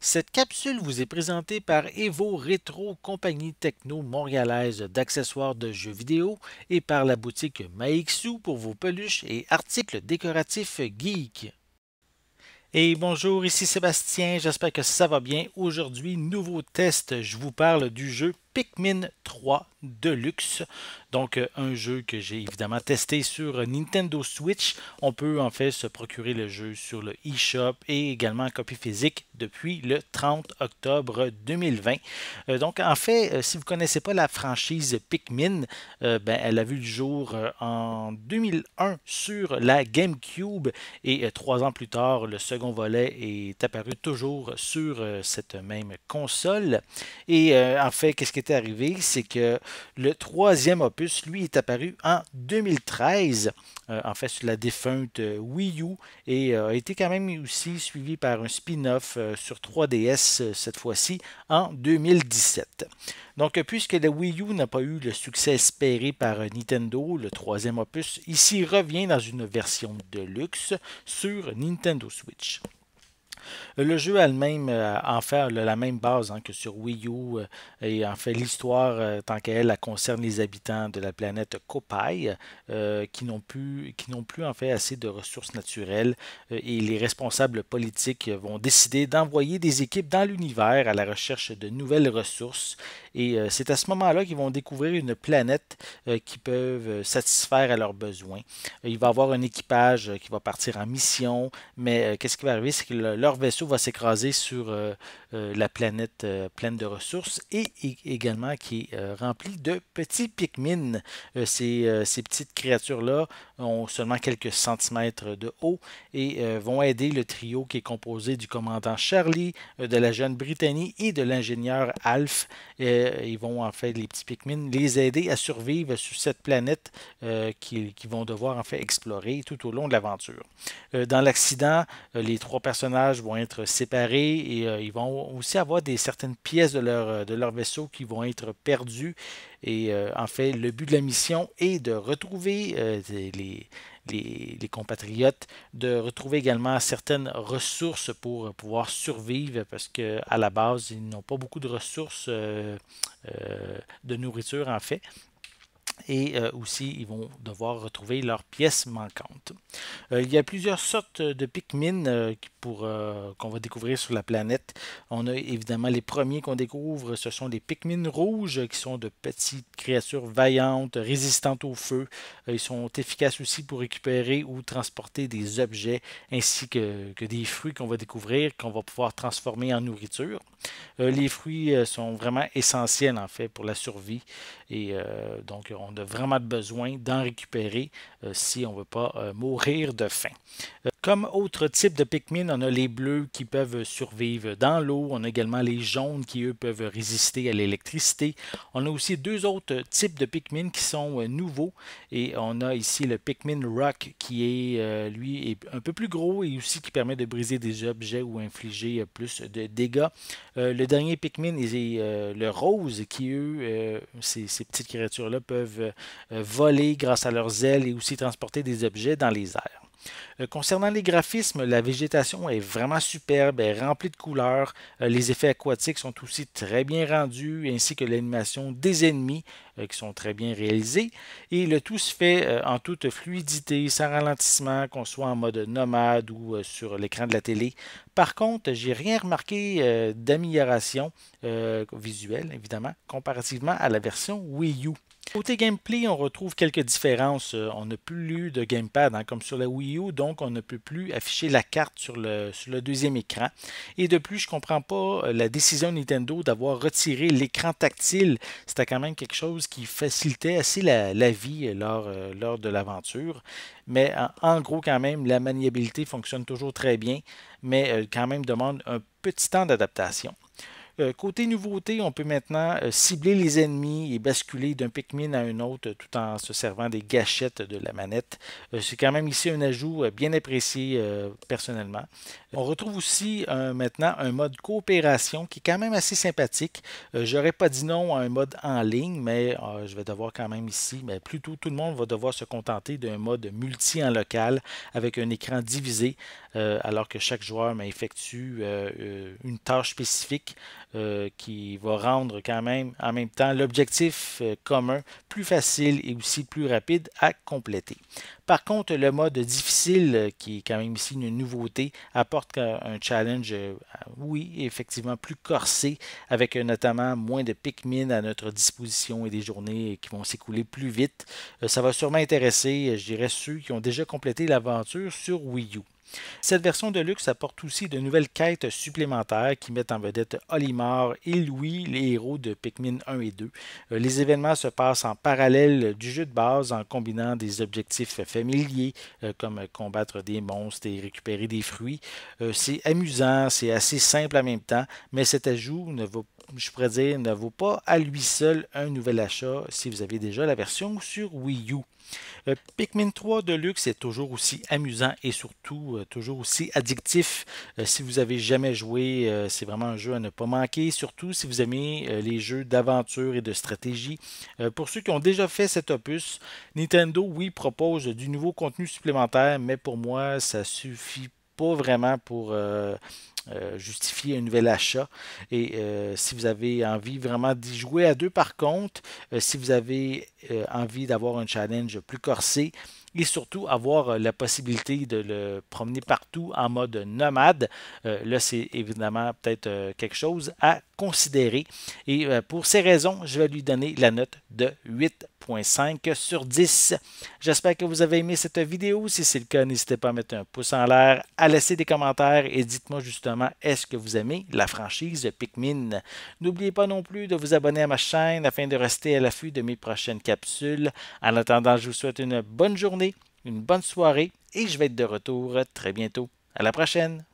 Cette capsule vous est présentée par Evo Rétro, compagnie techno montréalaise d'accessoires de jeux vidéo, et par la boutique Maixu pour vos peluches et articles décoratifs geek. Et bonjour, ici Sébastien, j'espère que ça va bien. Aujourd'hui, nouveau test, je vous parle du jeu Pikmin 3 Deluxe. Donc, un jeu que j'ai évidemment testé sur Nintendo Switch. On peut en fait se procurer le jeu sur le eShop et également en copie physique depuis le 30 octobre 2020. Donc, en fait, si vous ne connaissez pas la franchise Pikmin, elle a vu le jour en 2001 sur la GameCube et 3 ans plus tard, le second volet est apparu toujours sur cette même console. Et en fait, qu'est-ce qui est arrivé? C'est que le troisième opus, lui, est apparu en 2013, en fait, sur la défunte Wii U, et a été quand même aussi suivi par un spin-off sur 3DS cette fois-ci en 2017. Donc, puisque la Wii U n'a pas eu le succès espéré par Nintendo, le troisième opus ici revient dans une version de luxe sur Nintendo Switch. Le jeu a le même, en fait, la même base que sur Wii U et en fait l'histoire tant qu'elle concerne les habitants de la planète Kopai qui n'ont plus en fait assez de ressources naturelles et les responsables politiques vont décider d'envoyer des équipes dans l'univers à la recherche de nouvelles ressources et c'est à ce moment-là qu'ils vont découvrir une planète qui peuvent satisfaire à leurs besoins. Il va y avoir un équipage qui va partir en mission, mais qu'est-ce qui va arriver, c'est que leur vaisseau va s'écraser sur la planète pleine de ressources et également qui est remplie de petits Pikmin. Ces petites créatures-là ont seulement quelques centimètres de haut et vont aider le trio qui est composé du commandant Charlie, de la jeune Brittany et de l'ingénieur Alf. Ils vont en fait, les petits Pikmin, les aider à survivre sur cette planète qu'ils vont devoir en fait explorer tout au long de l'aventure. Dans l'accident, les trois personnages vont être séparés et ils vont aussi avoir certaines pièces de leur vaisseau qui vont être perdues. Et en fait, le but de la mission est de retrouver les compatriotes, de retrouver également certaines ressources pour pouvoir survivre parce qu'à la base, ils n'ont pas beaucoup de ressources de nourriture en fait. Et aussi, ils vont devoir retrouver leurs pièces manquantes. Il y a plusieurs sortes de Pikmin qu'on va découvrir sur la planète. On a évidemment les premiers qu'on découvre, ce sont les Pikmin rouges, qui sont de petites créatures vaillantes, résistantes au feu. Ils sont efficaces aussi pour récupérer ou transporter des objets, ainsi que des fruits qu'on va découvrir, qu'on va pouvoir transformer en nourriture. Les fruits sont vraiment essentiels en fait pour la survie et donc on a vraiment besoin d'en récupérer si on ne veut pas mourir de faim. Comme autre type de Pikmin, on a les bleus qui peuvent survivre dans l'eau. On a également les jaunes qui, eux, peuvent résister à l'électricité. On a aussi deux autres types de Pikmin qui sont nouveaux. Et on a ici le Pikmin Rock qui est, lui, est un peu plus gros et aussi qui permet de briser des objets ou infliger plus de dégâts. Le dernier Pikmin est le rose qui, eux, ces petites créatures-là peuvent voler grâce à leurs ailes et aussi transporter des objets dans les airs. Concernant les graphismes, la végétation est vraiment superbe, elle est remplie de couleurs. Les effets aquatiques sont aussi très bien rendus, ainsi que l'animation des ennemis qui sont très bien réalisés. Et le tout se fait en toute fluidité, sans ralentissement, qu'on soit en mode nomade ou sur l'écran de la télé. Par contre, j'ai rien remarqué d'amélioration visuelle, évidemment, comparativement à la version Wii U. Côté gameplay, on retrouve quelques différences. On n'a plus de gamepad comme sur la Wii U, donc on ne peut plus afficher la carte sur le deuxième écran. Et de plus, je ne comprends pas la décision Nintendo d'avoir retiré l'écran tactile. C'était quand même quelque chose qui facilitait assez la vie lors de l'aventure. Mais en gros, quand même, la maniabilité fonctionne toujours très bien, mais quand même demande un petit temps d'adaptation. Côté nouveauté, on peut maintenant cibler les ennemis et basculer d'un Pikmin à un autre tout en se servant des gâchettes de la manette. C'est quand même ici un ajout bien apprécié personnellement. On retrouve aussi maintenant un mode coopération qui est quand même assez sympathique. J'aurais pas dit non à un mode en ligne, mais je vais devoir quand même ici, mais plutôt tout le monde va devoir se contenter d'un mode multi en local avec un écran divisé alors que chaque joueur effectue une tâche spécifique qui va rendre quand même en même temps l'objectif commun plus facile et aussi plus rapide à compléter. Par contre, le mode difficile, qui est quand même ici une nouveauté, apporte un challenge, oui, effectivement plus corsé, avec notamment moins de Pikmin à notre disposition et des journées qui vont s'écouler plus vite. Ça va sûrement intéresser, je dirais, ceux qui ont déjà complété l'aventure sur Wii U. Cette version de luxe apporte aussi de nouvelles quêtes supplémentaires qui mettent en vedette Olimar et Louis, les héros de Pikmin 1 et 2. Les événements se passent en parallèle du jeu de base en combinant des objectifs familiers comme combattre des monstres et récupérer des fruits. C'est amusant, c'est assez simple en même temps, mais cet ajout je pourrais dire, ne vaut pas à lui seul un nouvel achat si vous avez déjà la version sur Wii U. Pikmin 3 Deluxe est toujours aussi amusant et surtout toujours aussi addictif. Si vous avez jamais joué, c'est vraiment un jeu à ne pas manquer, surtout si vous aimez les jeux d'aventure et de stratégie. Pour ceux qui ont déjà fait cet opus, Nintendo, oui, propose du nouveau contenu supplémentaire, mais pour moi, ça suffit pas vraiment pour justifier un nouvel achat. Et si vous avez envie vraiment d'y jouer à deux, par contre, si vous avez envie d'avoir un challenge plus corsé, et surtout avoir la possibilité de le promener partout en mode nomade. Là, c'est évidemment peut-être quelque chose à considérer. Et pour ces raisons, je vais lui donner la note de 8,5 sur 10. J'espère que vous avez aimé cette vidéo. Si c'est le cas, n'hésitez pas à mettre un pouce en l'air, à laisser des commentaires et dites-moi justement, est-ce que vous aimez la franchise Pikmin? N'oubliez pas non plus de vous abonner à ma chaîne afin de rester à l'affût de mes prochaines capsules. En attendant, je vous souhaite une bonne journée, une bonne soirée et je vais être de retour très bientôt. À la prochaine!